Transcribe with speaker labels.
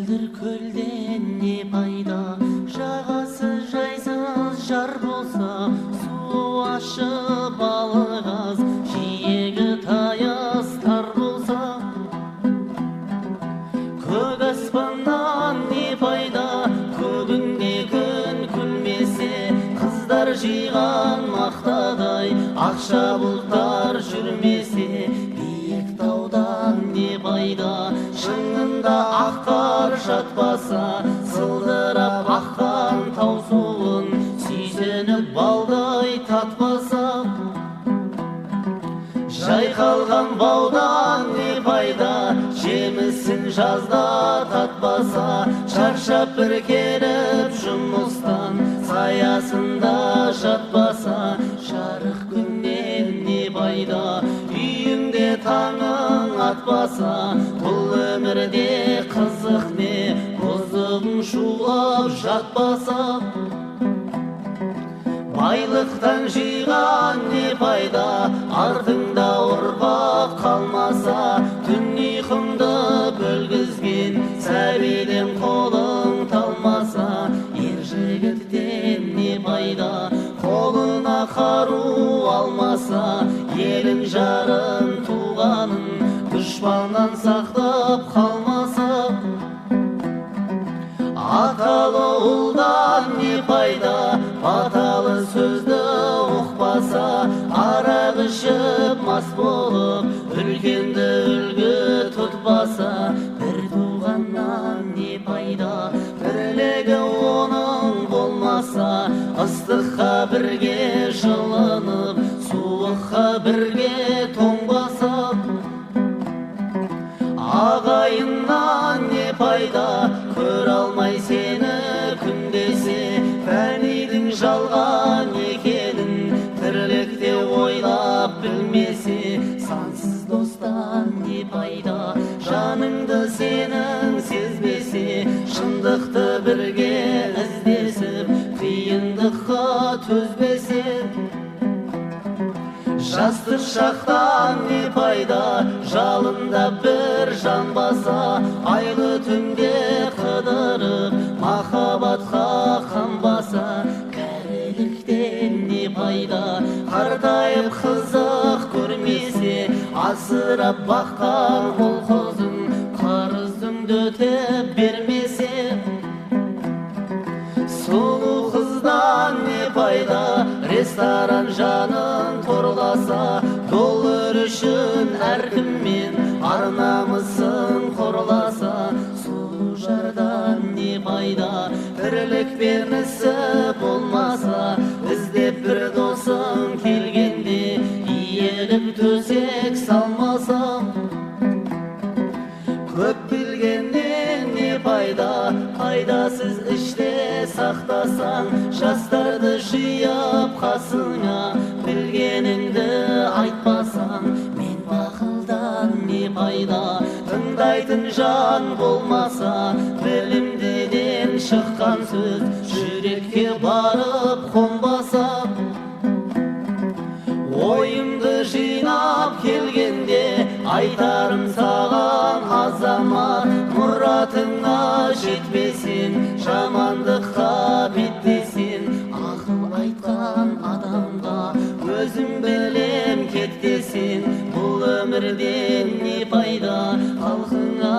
Speaker 1: мөлдір көлден не пайда, жағасы жайсыз жар болса, суы ащы балық аз, жиегі таяз тар болса. Көк аспаннан не пайда, көгінде күн күлмесе, қыздар жиған мақтадай ақша бұлттар жүрмесе. Биік таудан не пайда, шыңында ақтар жатпаса, сылдырап аққан тау суын сүйсініп балдай татпаса. Жайқалған баудан не пайда, жемісін жазда татпаса. Шаршап бір келіп жұмыстан саясында жатпаса. Жарық күннен не пайда, үйіңде таңың атпаса. Бұл өмірде қызық не, бозығың шулап жатпаса. Байлықтан жиған не пайда, артыңда ұрпақ қалмаса. Түн ұйқыңды бөлгізген сәбиден қолың талмаса. Ер жігіттен не пайда, қолына қару алмаса. Елін жарын туғанын дұшпаннан сақтап қалмаса. Аталы ұлдан не пайда, баталы сөзді ұқпаса. Арақ ішіп мас болып, үлкенді үлгі тұтпаса. Бір туғаннан не пайда, бірлігі оның болмаса. Ыстыққа бірге жылынып, суыққа бірге тоңбаса. Ағайыннан не пайда, көр алмай сені күндесе. Фәнидің жалған екенін тірлікте ойлап білмесе. Сансыз достан не пайда, жаныңды сенің сезбесе. Шындықты бірге іздесіп, қиындыққа төзбесе. Жастық шақтан не пайда, жалында бір жанбаса. Айлы түнде қыдырып, махаббатқа қанбаса. Кәріліктен не пайда, қартайып қызық көрмесе. Асырап баққан ұл қызын қарызыңды өтеп бермесе. Сұлу қыздан не пайда, ресторан жанын торласа. Доллар үшін әркіммен ар-намысын қорласа. Сұлу жардан не пайда, тірлік бермісі болмаса. Іздеп бір досың келгенде, иеліп төсек салмаса. Көп білгеннен не пайда, пайдасыз іште сақтасаң. Жастарды жиып қасыңа, білгеніңді айтпасаң. Мен бақылдан не пайда, тыңдайтын жан болмаса. Білімдіден шыққан сөз жүрекке барып қонбаса. Ойымды жинап келгенде, айтарым саған азамат. Мұратыңа жетпесең, жамандыққа беттесең. Ақыл айтқан адамға өзің білем кеттесең. Бұл өмірден не пайда, халқыңа